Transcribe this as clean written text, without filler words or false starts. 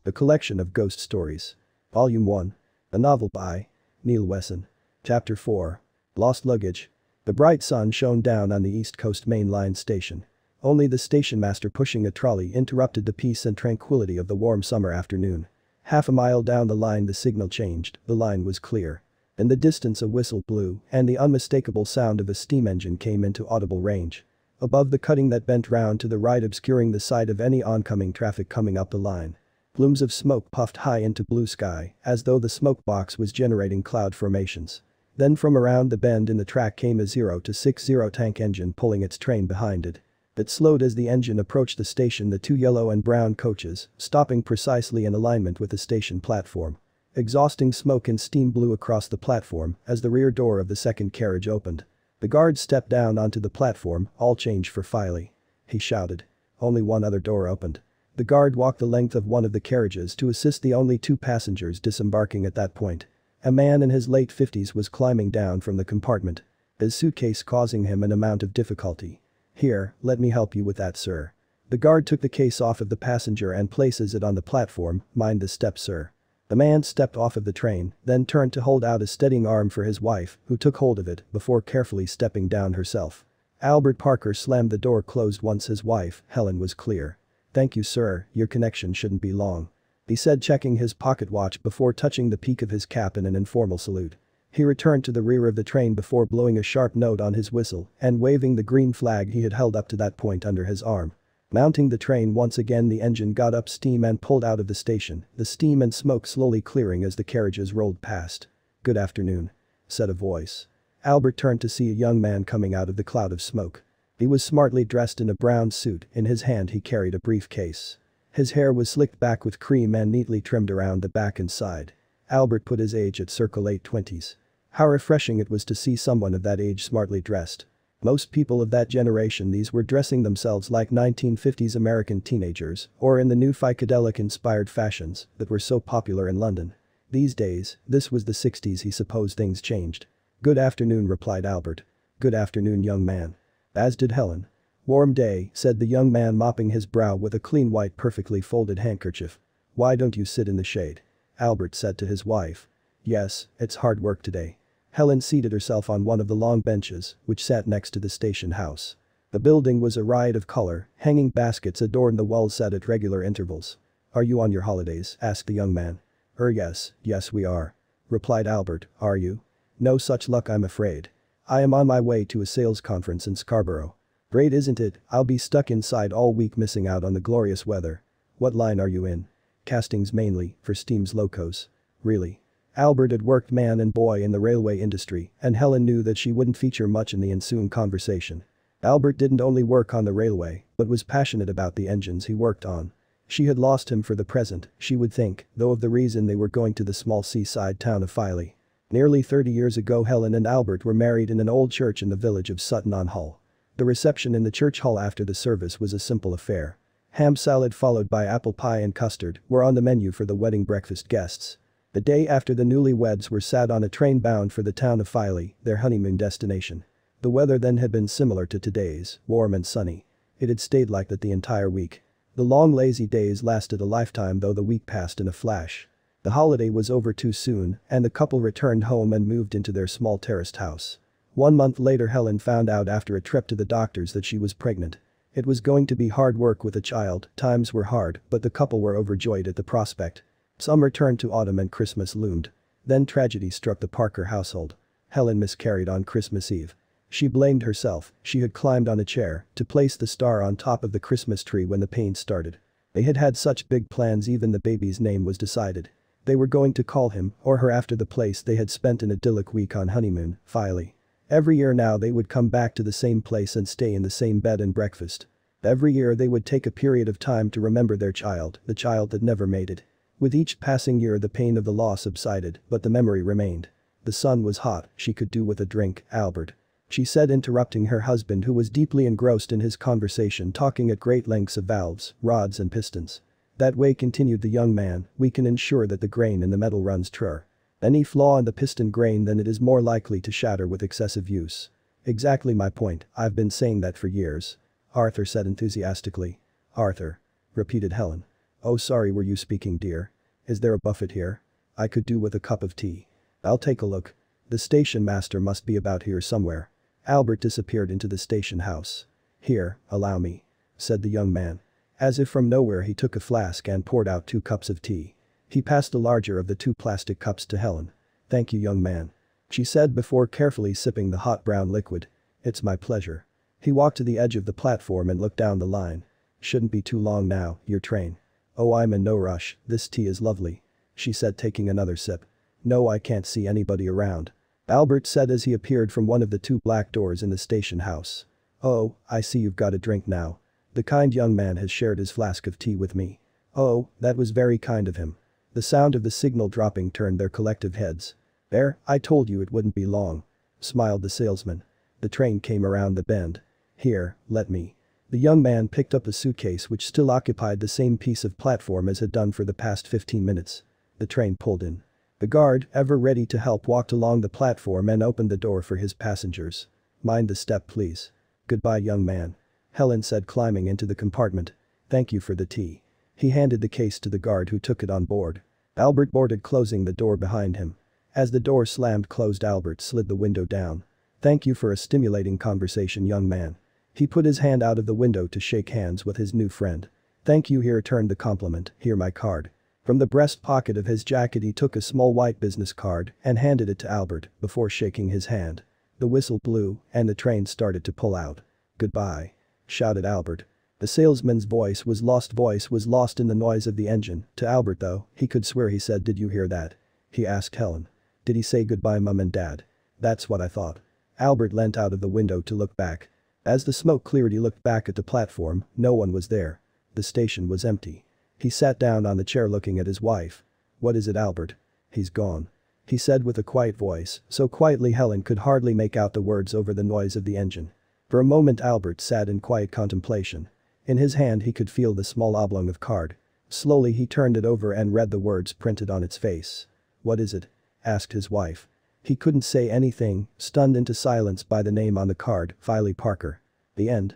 A collection of ghost stories. Volume 1. A novel by Neil Wesson. Chapter 4. Lost Luggage. The bright sun shone down on the East Coast Main Line station. Only the station master pushing a trolley interrupted the peace and tranquility of the warm summer afternoon. Half a mile down the line the signal changed, the line was clear. In the distance a whistle blew and the unmistakable sound of a steam engine came into audible range. Above the cutting that bent round to the right obscuring the sight of any oncoming traffic coming up the line. Plumes of smoke puffed high into blue sky as though the smoke box was generating cloud formations. Then from around the bend in the track came a 0-60 tank engine pulling its train behind it. It slowed as the engine approached the station, the two yellow and brown coaches, stopping precisely in alignment with the station platform. Exhausting smoke and steam blew across the platform as the rear door of the second carriage opened. The guard stepped down onto the platform, "All change for Filey," he shouted. Only one other door opened. The guard walked the length of one of the carriages to assist the only two passengers disembarking at that point. A man in his late 50s was climbing down from the compartment, his suitcase causing him an amount of difficulty. "Here, let me help you with that, sir." The guard took the case off of the passenger and places it on the platform. "Mind the step, sir." The man stepped off of the train, then turned to hold out a steadying arm for his wife, who took hold of it before carefully stepping down herself. Albert Parker slammed the door closed once his wife, Helen, was clear. "Thank you, sir, your connection shouldn't be long," he said, checking his pocket watch before touching the peak of his cap in an informal salute. He returned to the rear of the train before blowing a sharp note on his whistle and waving the green flag he had held up to that point under his arm. Mounting the train once again, the engine got up steam and pulled out of the station, the steam and smoke slowly clearing as the carriages rolled past. "Good afternoon," said a voice. Albert turned to see a young man coming out of the cloud of smoke. He was smartly dressed in a brown suit, in his hand he carried a briefcase. His hair was slicked back with cream and neatly trimmed around the back and side. Albert put his age at circa late 20s. How refreshing it was to see someone of that age smartly dressed. Most people of that generation these were dressing themselves like 1950s American teenagers or in the new psychedelic-inspired fashions that were so popular in London. These days, this was the 60s, he supposed things changed. "Good afternoon," replied Albert. "Good afternoon, young man." As did Helen. "Warm day," said the young man, mopping his brow with a clean white perfectly folded handkerchief. "Why don't you sit in the shade?" Albert said to his wife. "Yes, it's hard work today." Helen seated herself on one of the long benches, which sat next to the station house. The building was a riot of color, hanging baskets adorned the walls set at regular intervals. "Are you on your holidays?" asked the young man. Yes we are," replied Albert. "Are you?" "No such luck, I'm afraid. I am on my way to a sales conference in Scarborough." "Great, isn't it? I'll be stuck inside all week missing out on the glorious weather." "What line are you in?" "Castings mainly, for steam's locos." "Really?" Albert had worked man and boy in the railway industry, and Helen knew that she wouldn't feature much in the ensuing conversation. Albert didn't only work on the railway, but was passionate about the engines he worked on. She had lost him for the present, she would think, though of the reason they were going to the small seaside town of Filey. Nearly 30 years ago Helen and Albert were married in an old church in the village of Sutton-on-Hull. The reception in the church hall after the service was a simple affair. Ham salad followed by apple pie and custard were on the menu for the wedding breakfast guests. The day after the newlyweds were sat on a train bound for the town of Filey, their honeymoon destination. The weather then had been similar to today's, warm and sunny. It had stayed like that the entire week. The long lazy days lasted a lifetime, though the week passed in a flash. The holiday was over too soon and the couple returned home and moved into their small terraced house. 1 month later Helen found out after a trip to the doctors that she was pregnant. It was going to be hard work with a child, times were hard, but the couple were overjoyed at the prospect. Summer turned to autumn and Christmas loomed. Then tragedy struck the Parker household. Helen miscarried on Christmas Eve. She blamed herself, she had climbed on a chair to place the star on top of the Christmas tree when the pain started. They had had such big plans, even the baby's name was decided. They were going to call him or her after the place they had spent an idyllic week on honeymoon, Filey. Every year now they would come back to the same place and stay in the same bed and breakfast. Every year they would take a period of time to remember their child, the child that never made it. With each passing year the pain of the loss subsided, but the memory remained. "The sun was hot, she could do with a drink, Albert," she said, interrupting her husband who was deeply engrossed in his conversation, talking at great lengths of valves, rods and pistons. "That way," continued the young man, "we can ensure that the grain in the metal runs true. Any flaw in the piston grain, then it is more likely to shatter with excessive use." "Exactly my point, I've been saying that for years," Arthur said enthusiastically. "Arthur," repeated Helen. Oh sorry, were you speaking, dear? Is there a buffet here? I could do with a cup of tea. I'll take a look. The station master must be about here somewhere. Albert disappeared into the station house. Here, allow me, said the young man. As if from nowhere he took a flask and poured out 2 cups of tea. He passed the larger of the 2 plastic cups to Helen. Thank you, young man, she said before carefully sipping the hot brown liquid. It's my pleasure. He walked to the edge of the platform and looked down the line. Shouldn't be too long now, your train. Oh, I'm in no rush, this tea is lovely, she said, taking another sip. No, I can't see anybody around, Albert said as he appeared from one of the 2 black doors in the station house. Oh, I see you've got a drink now. The kind young man has shared his flask of tea with me. Oh, that was very kind of him. The sound of the signal dropping turned their collective heads. There, I told you it wouldn't be long, smiled the salesman. The train came around the bend. Here, let me. The young man picked up a suitcase which still occupied the same piece of platform as had done for the past 15 minutes. The train pulled in. The guard, ever ready to help, walked along the platform and opened the door for his passengers. Mind the step, please. Goodbye, young man, Helen said, climbing into the compartment. Thank you for the tea. He handed the case to the guard, who took it on board. Albert boarded, closing the door behind him. As the door slammed closed, Albert slid the window down. Thank you for a stimulating conversation, young man. He put his hand out of the window to shake hands with his new friend. Thank you, he returned the compliment. Here, my card. From the breast pocket of his jacket he took a small white business card and handed it to Albert before shaking his hand. The whistle blew and the train started to pull out. Goodbye, shouted Albert. The salesman's voice was lost in the noise of the engine. To Albert, though, he could swear he said, "Did you hear that?" he asked Helen. "Did he say goodbye, Mum and Dad?" "That's what I thought." Albert leant out of the window to look back. As the smoke cleared he looked back at the platform. No one was there. The station was empty. He sat down on the chair looking at his wife. "What is it, Albert?" "He's gone," he said with a quiet voice, so quietly Helen could hardly make out the words over the noise of the engine. For a moment Albert sat in quiet contemplation. In his hand he could feel the small oblong of card. Slowly he turned it over and read the words printed on its face. "What is it?" asked his wife. He couldn't say anything, stunned into silence by the name on the card, Filey Parker. The end.